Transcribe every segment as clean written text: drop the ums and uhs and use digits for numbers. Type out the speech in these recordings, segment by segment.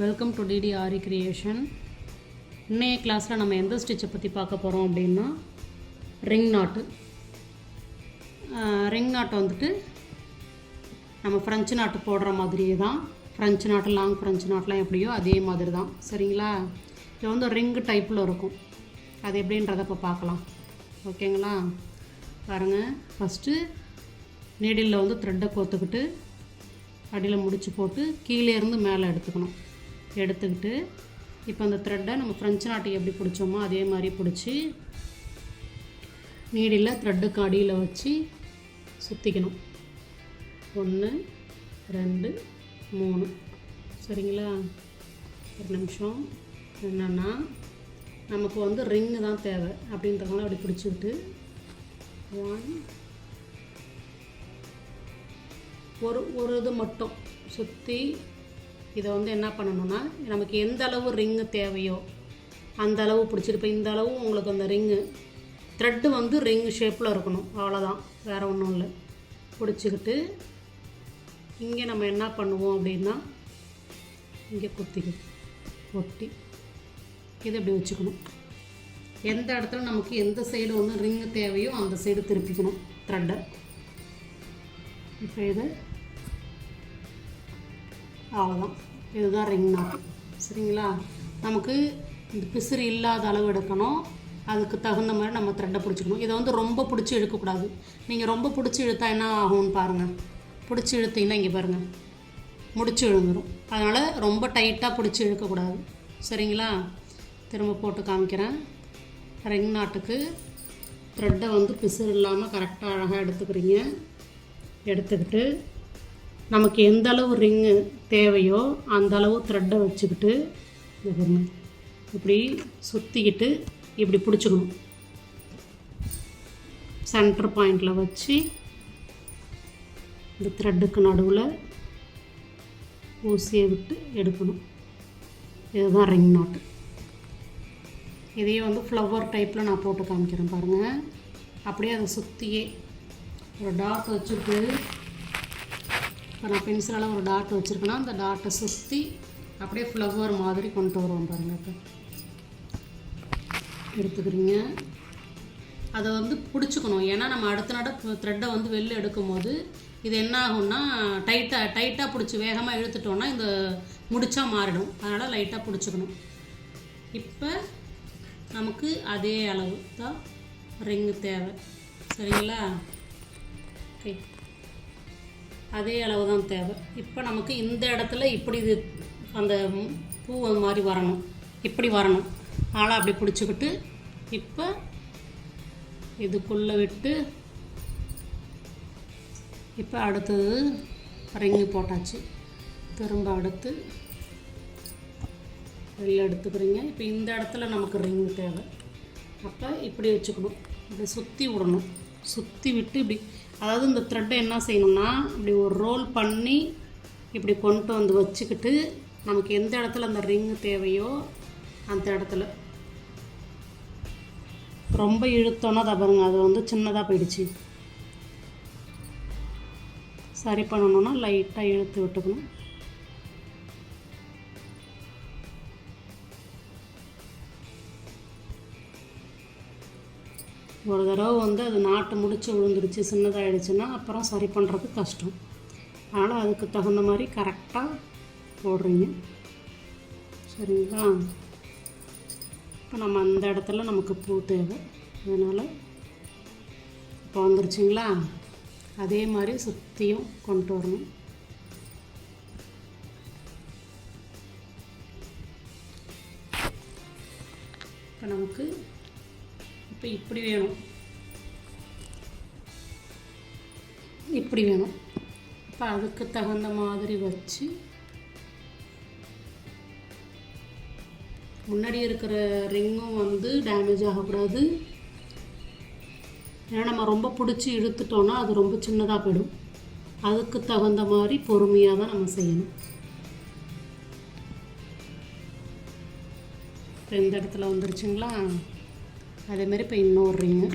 Welcome to டிடிஆரி creation. இன்னைய கிளாஸில் நம்ம எந்த ஸ்டிச்சை பற்றி பார்க்க போகிறோம் அப்படின்னா ரிங் நாட்டு. ரிங் நாட்டு வந்துட்டு நம்ம ஃப்ரெஞ்சு நாட்டு போடுற மாதிரியே தான். ஃப்ரெஞ்சு நாட்டு, லாங் ஃப்ரெஞ்சு நாட்டெலாம் எப்படியோ அதே மாதிரி தான். சரிங்களா? இது வந்து ரிங்கு டைப்பில் இருக்கும். அது எப்படின்றத இப்போ பார்க்கலாம். ஓகேங்களா? பாருங்கள், ஃபஸ்ட்டு நீடிலில் வந்து த்ரெட்டை கோத்துக்கிட்டு அடியில் முடிச்சு போட்டு கீழே இருந்து மேலே எடுத்துக்கிட்டு இப்போ அந்த த்ரெட்டை நம்ம ஃப்ரெஞ்சு நாட்டு எப்படி பிடிச்சோமோ அதே மாதிரி பிடிச்சி நீடில் த்ரெட்டுக்கு அடியில் வச்சு சுற்றிக்கணும். 1 2 3. சரிங்களா? ஒரு நிமிஷம். என்னென்னா நமக்கு வந்து ரிங்கு தான் தேவை அப்படின்றதுனால அப்படி பிடிச்சிக்கிட்டு 1 ஒரு இது மட்டும் சுற்றி இதை வந்து என்ன பண்ணணும்னா நமக்கு எந்த அளவு ரிங்கு தேவையோ அந்த அளவு பிடிச்சிட்டு, இப்போ இந்த அளவு உங்களுக்கு அந்த ரிங்கு த்ரெட்டு வந்து ரிங்கு ஷேப்பில் இருக்கணும். அவ்வளோதான், வேறு ஒன்றும் இல்லை. பிடிச்சிக்கிட்டு இங்கே நம்ம என்ன பண்ணுவோம் அப்படின்னா இங்கே ஒட்டி இதை இப்படி வச்சுக்கணும். எந்த இடத்துல நமக்கு எந்த சைடு வந்து ரிங்கு தேவையோ அந்த சைடு திருப்பிக்கணும் த்ரெட்டை. இப்போ இது அவ்வளோதான், இதுதான் ரிங் நாட்டு. சரிங்களா? நமக்கு இந்த பிசிறு இல்லாத அளவு எடுக்கணும். அதுக்கு தகுந்த மாதிரி நம்ம த்ரெட்டை பிடிச்சிக்கணும். இதை வந்து ரொம்ப பிடிச்சி இழுக்கக்கூடாது. நீங்கள் ரொம்ப பிடிச்சி இழுத்தா என்ன ஆகும்னு பாருங்கள். பிடிச்சி இழுத்தீங்கன்னா இங்கே பாருங்கள், முடிச்சு விழுந்துடும். அதனால் ரொம்ப டைட்டாக பிடிச்சி இழுக்கக்கூடாது. சரிங்களா? திரும்ப போட்டு காமிக்கிறேன். ரிங் நாட்டுக்கு த்ரெட்டை வந்து பிசிறு இல்லாமல் கரெக்டாக அழகாக எடுத்துக்கிட்டு நமக்கு எந்த அளவு ரிங்கு தேவையோ அந்த அளவு த்ரெட்டை வச்சுக்கிட்டு இப்படி சுற்றிக்கிட்டு இப்படி பிடிச்சிக்கணும். சென்டர் பாயிண்டில் வச்சு இந்த த்ரெட்டுக்கு நடுவில் ஊசியை விட்டு எடுக்கணும். இதுதான் ரிங் நாட்டு. இதையே வந்து ஃப்ளவர் டைப்பில் நான் போட்டு காமிக்கிறேன் பாருங்கள். அப்படியே அதை சுற்றியே ஒரு டாட் வச்சுட்டு, இப்போ நான் பென்சிலால் ஒரு டாட் வச்சுருக்கேன்னா அந்த டாட்டை சுற்றி அப்படியே ஃப்ளவர் மாதிரி கொண்டு வருவோம் பாருங்கள். இப்போ எடுத்துக்கிறீங்க, அதை வந்து பிடிச்சிக்கணும். ஏன்னா நம்ம அடுத்த த்ரெட்டை வந்து வெளில எடுக்கும்போது இது என்ன ஆகும்னா டைட்டாக பிடிச்சி வேகமாக இழுத்துட்டோன்னா இந்த முடிச்சா மாறிடும். அதனால் லைட்டாக பிடிச்சிக்கணும். இப்போ நமக்கு அதே அளவு தான் ரிங்கு தேவை. சரிங்களா? ஓகே, அதே அளவு தான் தேவை. இப்போ நமக்கு இந்த இடத்துல இப்படி இது அந்த பூ மாதிரி வரணும், இப்படி வரணும். அதனால் அப்படி பிடிச்சிக்கிட்டு இப்போ இதுக்குள்ளே விட்டு இப்போ அடுத்தது ரிங்கு போட்டாச்சு. திரும்ப அடுத்து வெளில எடுத்துக்கிறீங்க. இப்போ இந்த இடத்துல நமக்கு ரிங்கு தேவை. அப்போ இப்படி வச்சுக்கணும், இப்படி சுற்றி விடணும். சுற்றி விட்டு இப்படி, அதாவது இந்த த்ரெட்டை என்ன செய்யணும்னா இப்படி ஒரு ரோல் பண்ணி இப்படி கொண்டு வந்து வச்சுக்கிட்டு நமக்கு எந்த இடத்துல அந்த ரிங்கு தேவையோ அந்த இடத்துல ரொம்ப இழுத்தோன்னா தான் பாருங்க, அது வந்து சின்னதாக போயிடுச்சு. சரி பண்ணணுன்னா லைட்டாக இழுத்து விட்டுக்கணும். ஒரு தடவை வந்து அது நாட்டு முடிச்சு விழுந்துடுச்சு, சின்னதாகிடுச்சுன்னா அப்புறம் சரி பண்ணுறது கஷ்டம். அதனால் அதுக்கு தகுந்த மாதிரி கரெக்டாக போடுறீங்க. சரிங்களா? இப்போ நம்ம அந்த இடத்துல நமக்கு பூ தேவை. அதனால் இப்போ வந்துருச்சுங்களா? அதே மாதிரி சுற்றியும் கொண்டு வரணும். இப்போ நமக்கு இப்போ இப்படி வேணும். இப்போ அதுக்கு தகுந்த மாதிரி வச்சு முன்னாடி இருக்கிற ரிங்கும் வந்து டேமேஜ் ஆகக்கூடாது. ஏன்னா நம்ம ரொம்ப பிடிச்சி இழுத்துட்டோன்னா அது ரொம்ப சின்னதாக போயிடும். அதுக்கு தகுந்த மாதிரி பொறுமையாக தான் நம்ம செய்யணும். இப்போ இந்த இடத்துல வந்துருச்சுங்களா? அதேமாரி இப்போ இன்னொரு ரிங்கு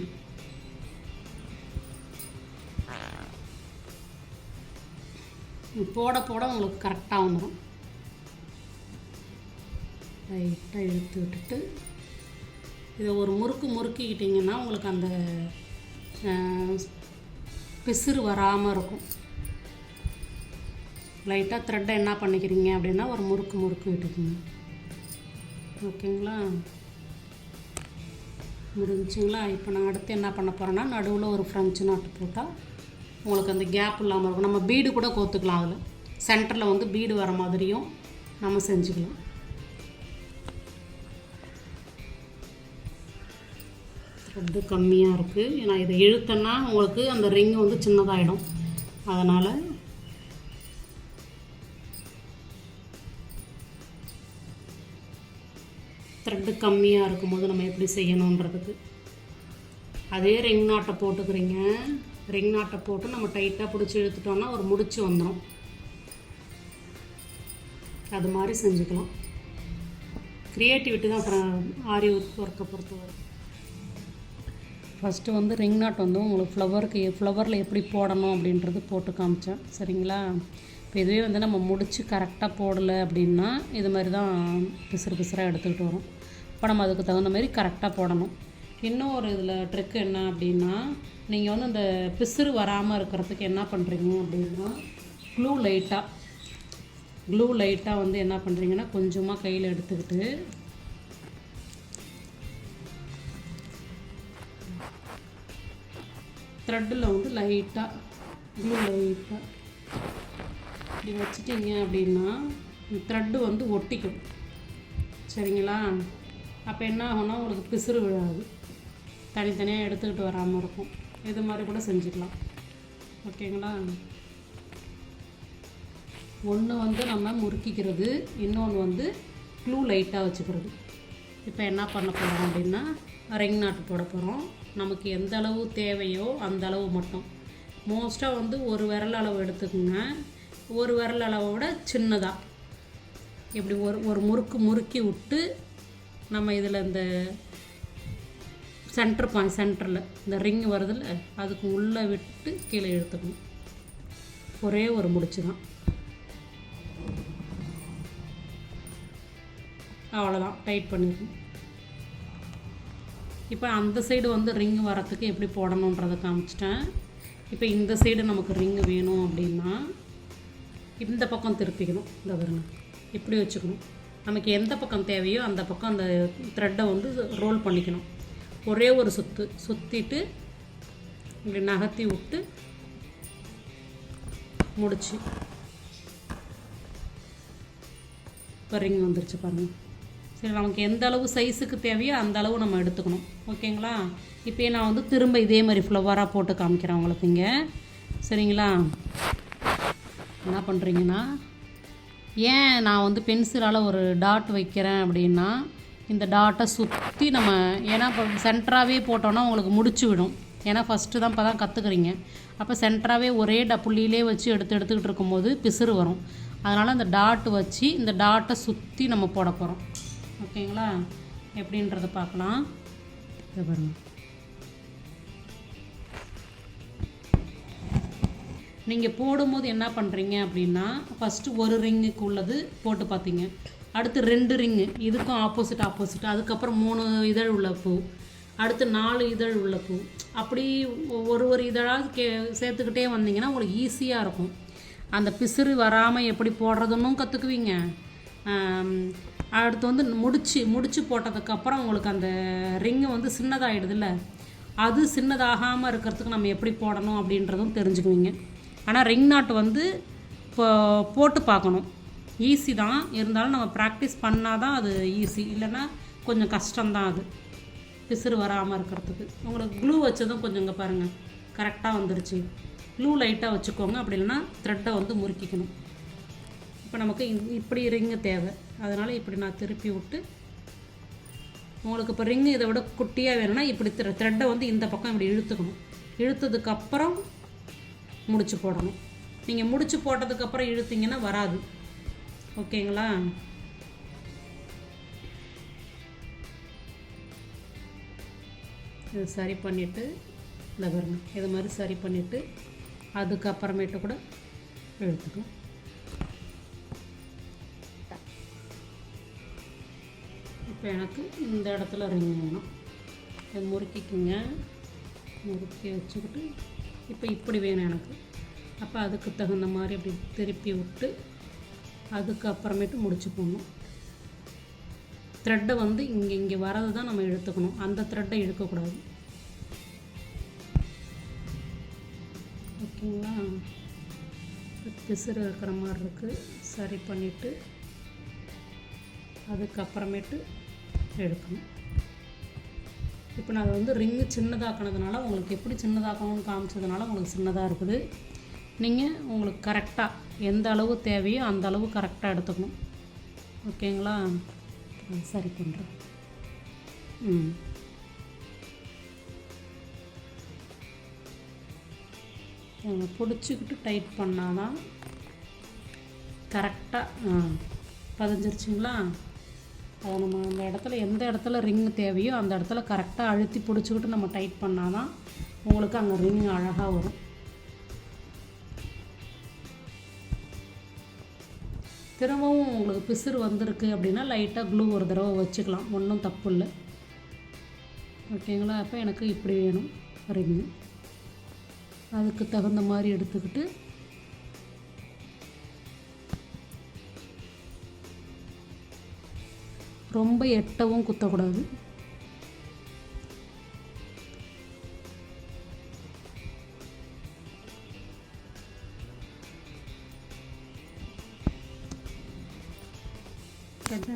போட போட உங்களுக்கு கரெக்டாக வந்துடும். லைட்டாக இழுத்து விட்டுட்டு இதை ஒரு முறுக்கிக்கிட்டிங்கன்னா உங்களுக்கு அந்த பிசுறு வராமல் இருக்கும். லைட்டாக த்ரெட்டை என்ன பண்ணிக்கிறீங்க அப்படின்னா ஒரு முறுக்கு விட்டுக்குங்க. ஓகேங்களா, முடிஞ்சுங்களா? இப்போ நான் அடுத்து என்ன பண்ண போகிறேன்னா நடுவில் ஒரு ஃப்ரெஞ்சு நாட்டு போட்டால் உங்களுக்கு அந்த கேப் இல்லாமல் இருக்கும். நம்ம பீடு கூட கோத்துக்கலாம், அதில் சென்டரில் வந்து பீடு வர மாதிரியும் நம்ம செஞ்சுக்கலாம். த்ரெட்டு கம்மியாக இருக்குது, ஏன்னா இதை இழுத்தேன்னா உங்களுக்கு அந்த ரிங் வந்து சின்னதாகிடும். அதனால் த்ரெட்டு கம்மியாக இருக்கும்போது நம்ம எப்படி செய்யணுன்றதுக்கு அதே ரிங் நாட்டை போட்டுக்கிறீங்க. ரிங் நாட்டை போட்டு நம்ம டைட்டாக பிடிச்சி இழுத்துட்டோம்னா ஒரு முடிச்சு வந்துடும். அது மாதிரி செஞ்சுக்கலாம். க்ரியேட்டிவிட்டி தான் அப்புறம் ஆரி ஒர்க்கை பொறுத்தவரை. ஃபஸ்ட்டு வந்து ரிங் நாட் வந்து உங்களுக்கு ஃப்ளவரில் எப்படி போடணும் அப்படின்றது போட்டு காமிச்சேன், சரிங்களா? இப்போ இதுவே வந்து நம்ம முடிச்சு கரெக்டாக போடலை அப்படின்னா இது மாதிரி தான் பிசுறாக எடுத்துக்கிட்டு வரும். இப்போ நம்ம அதுக்கு தகுந்த மாதிரி கரெக்டாக போடணும். இன்னும் ஒரு இதில் ட்ரிக்கு என்ன அப்படின்னா, நீங்கள் வந்து அந்த பிசுறு வராமல் இருக்கிறதுக்கு என்ன பண்ணுறீங்க அப்படின்னா க்ளூ லைட்டாக வந்து என்ன பண்ணுறீங்கன்னா கொஞ்சமாக கையில் எடுத்துக்கிட்டு த்ரெட்டில் வந்து க்ளூ லைட்டாக இப்படி வச்சிட்டிங்க அப்படின்னா த்ரெட்டு வந்து ஒட்டிக்கும், சரிங்களா? அப்போ என்ன ஆகும்னா உங்களுக்கு பிசுறு விழாது, தனித்தனியாக எடுத்துக்கிட்டு வராமல் இருக்கும். இது மாதிரி கூட செஞ்சுக்கலாம், ஓகேங்களா? ஒன்று வந்து நம்ம முறுக்கிக்கிறது, இன்னொன்று வந்து க்ளூ லைட்டாக வச்சுக்கிறது. இப்போ என்ன பண்ண போகிறோம் அப்படின்னா ரிங் நாட்டு போட போகிறோம். நமக்கு எந்த அளவு தேவையோ அந்த அளவு மட்டும், மோஸ்ட்டாக வந்து ஒரு விரல் அளவு எடுத்துக்கோங்க. ஒரு விரல் அளவை விட சின்னதாக இப்படி ஒரு முறுக்கி விட்டு நம்ம இதில் இந்த சென்டரில் இந்த ரிங் வருதில்ல அதுக்கு உள்ளே விட்டு கீழே இழுத்துக்கணும். ஒரே ஒரு முடிச்சு தான், அவ்வளோதான், டைட் பண்ணிடணும். இப்போ அந்த சைடு வந்து ரிங் வரத்துக்கு எப்படி போடணுன்றதை காமிச்சிட்டேன். இப்போ இந்த சைடு நமக்கு ரிங் வேணும் அப்படின்னா இந்த பக்கம் திருப்பிக்கணும். இந்த பாருங்க, இப்படி வச்சுக்கணும். நமக்கு எந்த பக்கம் தேவையோ அந்த பக்கம் அந்த த்ரெட்டை வந்து ரோல் பண்ணிக்கணும். ஒரே ஒரு சுற்றிட்டு இப்படி நகர்த்தி விட்டு முடிச்சு இப்போ ரிங் வந்துருச்சு பாருங்கள். சரி, நமக்கு எந்த அளவு சைஸுக்கு தேவையோ அந்த அளவு நம்ம எடுத்துக்கணும், ஓகேங்களா? இப்போ நான் வந்து திரும்ப இதே மாதிரி ஃப்ளவராக போட்டு காமிக்கிறேன் உங்களுக்கு இங்கே, சரிங்களா? என்ன பண்ணுறீங்கன்னா, ஏன் நான் வந்து பென்சிலால் ஒரு டாட் வைக்கிறேன் அப்படின்னா இந்த டாட்டை சுற்றி நம்ம, ஏன்னா இப்போ சென்டராகவே போட்டோன்னா உங்களுக்கு முடிச்சு விடும். ஏன்னா ஃபஸ்ட்டு தான் இப்போ தான் கற்றுக்குறீங்க. அப்போ சென்டராகவே ஒரே புள்ளியிலே வச்சு எடுத்துக்கிட்டு இருக்கும்போது பிசுறு வரும். அதனால் அந்த டாட் வச்சு இந்த டாட்டை சுற்றி நம்ம போட போகிறோம், ஓகேங்களா? எப்படின்றத பார்க்கலாம். இதை பாருங்கள், நீங்கள் போடும்போது என்ன பண்ணுறீங்க அப்படின்னா ஃபஸ்ட்டு ஒரு ரிங்குக்கு உள்ளது போட்டு பார்த்தீங்க, அடுத்து 2 ரிங்கு இதுக்கும் ஆப்போசிட், அதுக்கப்புறம் 3 இதழ் உள்ள பூ, அடுத்து 4 இதழ் உள்ள பூ, அப்படி ஒரு இதழாக சேர்த்துக்கிட்டே வந்தீங்கன்னா உங்களுக்கு ஈஸியாக இருக்கும். அந்த பிசுறு வராமல் எப்படி போடுறதுன்னும் கற்றுக்குவீங்க. அடுத்து வந்து முடிச்சு போட்டதுக்கப்புறம் உங்களுக்கு அந்த ரிங்கு வந்து சின்னதாகிடுதுல்ல, அது சின்னதாகாமல் இருக்கிறதுக்கு நம்ம எப்படி போடணும் அப்படின்றதும் தெரிஞ்சுக்குவீங்க. ஆனால் ரிங் நாட் வந்து இப்போ போட்டு பார்க்கணும், ஈஸி தான். இருந்தாலும் நம்ம ப்ராக்டிஸ் பண்ணால் தான் அது ஈஸி, இல்லைன்னா கொஞ்சம் கஷ்டம்தான் அது பிசுறு வராமல் இருக்கிறதுக்கு. உங்களுக்கு க்ளூ வச்சதும் கொஞ்சம் இங்கே பாருங்கள் கரெக்டாக வந்துருச்சு. க்ளூ லைட்டாக வச்சுக்கோங்க, அப்படி இல்லைன்னா த்ரெட்டை வந்து முறுக்கிக்கணும். இப்போ நமக்கு இப்படி ரிங்கு தேவை, அதனால் இப்படி நான் திருப்பி விட்டு, உங்களுக்கு இப்போ ரிங்கு இதை விட குட்டியாக வேணும்னா இப்படி த்ரெட்டை வந்து இந்த பக்கம் இப்படி இழுத்துக்கணும். இழுத்ததுக்கப்புறம் முடிச்சு போடணும். நீங்கள் முடிச்சு போட்டதுக்கப்புறம் இழுத்திங்கன்னா வராது, ஓகேங்களா? இது சரி பண்ணிவிட்டு இந்த பாருங்க, இது மாதிரி சரி பண்ணிவிட்டு அதுக்கப்புறமேட்டு கூட இழுத்துக்கலாம். இப்போ எனக்கு இந்த இடத்துல ரிங் வேணும். இதை முறுக்கிக்குங்க. முறுக்கி வச்சுக்கிட்டு இப்போ இப்படி வேணும் எனக்கு. அப்போ அதுக்கு தகுந்த மாதிரி அப்படி திருப்பி விட்டு அதுக்கப்புறமேட்டு முடிச்சு போடணும். த்ரெட்டை வந்து இங்கே வரது தான் நம்ம இழுத்துக்கணும், அந்த த்ரெட்டை இழுக்கக்கூடாது. ஓகேங்களா? பிசுறு இருக்கிற மாதிரி இருக்குது, சரி பண்ணிவிட்டு அதுக்கப்புறமேட்டு எடுக்கணும். இப்போ நான் அதை வந்து ரிங்கு சின்னதாக்கினதுனால உங்களுக்கு எப்படி சின்னதாக்கணும்னு காமிச்சதுனால உங்களுக்கு சின்னதாக இருக்குது. நீங்கள் உங்களுக்கு கரெக்டாக எந்த அளவு தேவையோ அந்த அளவு கரெக்டாக எடுத்துக்கணும். ஓகேங்களா? சரி பண்ணுறேன். பிடிச்சிக்கிட்டு டைட் பண்ணால் தான் கரெக்டாக பதிஞ்சிருச்சுங்களா? அதை நம்ம அந்த இடத்துல எந்த இடத்துல ரிங் தேவையோ அந்த இடத்துல கரெக்டாக அழுத்தி பிடிச்சிக்கிட்டு நம்ம டைட் பண்ணால் தான் உங்களுக்கு அங்கே ரிங் அழகாக வரும். திரும்பவும் உங்களுக்கு பிசுறு வந்திருக்கு அப்படின்னா லைட்டாக க்ளூ ஒரு தடவை வச்சுக்கலாம், ஒன்றும் தப்பு இல்லை. ஓகேங்களா? அப்போ எனக்கு இப்படி வேணும் ரிங்கு. அதுக்கு தகுந்த மாதிரி எடுத்துக்கிட்டு ரொம்ப எட்டவும் குத்தக்கூடாது.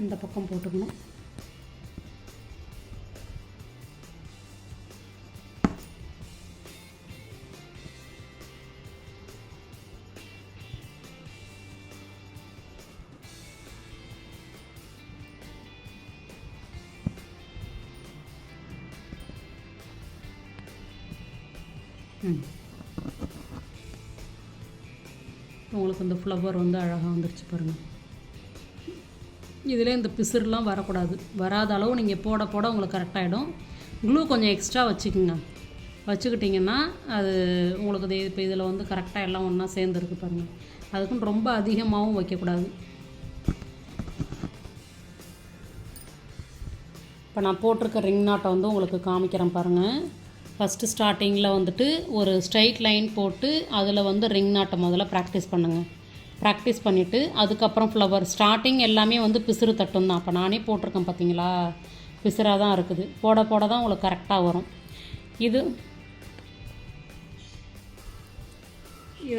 இந்த பக்கம் போட்டுக்கணும். உங்களுக்கு இந்த ஃப்ளவர் வந்து அழகாக வந்துருச்சு பாருங்கள். இதில் இந்த பிசுறுலாம் வரக்கூடாது. வராத அளவு நீங்கள் போட போட உங்களுக்கு கரெக்டாகிடும். க்ளூ கொஞ்சம் எக்ஸ்ட்ரா வச்சுக்கோங்க. வச்சுக்கிட்டிங்கன்னா அது உங்களுக்கு இப்போ இதில் வந்து கரெக்டாக எல்லாம் ஒன்றா சேர்ந்துருக்கு பாருங்கள். அதுக்குன்னு ரொம்ப அதிகமாகவும் வைக்கக்கூடாது. இப்போ நான் போட்டிருக்க ரிங் நாட்டை வந்து உங்களுக்கு காமிக்கிறேன் பாருங்கள். ஃபஸ்ட்டு ஸ்டார்டிங்கில் வந்துட்டு ஒரு ஸ்ட்ரைட் லைன் போட்டு அதில் வந்து ரிங் நாட்டை முதல்ல ப்ராக்டிஸ் பண்ணுங்கள். ப்ராக்டிஸ் பண்ணிவிட்டு அதுக்கப்புறம் ஃப்ளவர் ஸ்டார்டிங் எல்லாமே வந்து பிசுறு தட்டும் தான். அப்போ நானே போட்டிருக்கேன் பார்த்தீங்களா, பிசுறாக தான் இருக்குது. போட போட தான் உங்களுக்கு கரெக்டாக வரும். இது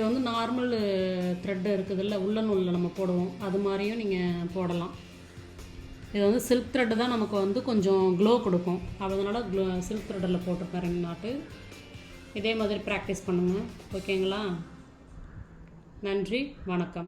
வந்து நார்மல் த்ரெட்டு இருக்குதுல்ல, உள்ள நூலில் நம்ம போடுவோம், அது மாதிரியும் நீங்கள் போடலாம். இது வந்து சில்க் த்ரெட்டு தான் நமக்கு வந்து கொஞ்சம் க்ளோ கொடுக்கும். அதனால் சில்க் த்ரெட்டில் போட்டிருக்கேன் ரிங் நாட்டு. இதே மாதிரி ப்ராக்டிஸ் பண்ணுங்கள். ஓகேங்களா? நன்றி, வணக்கம்.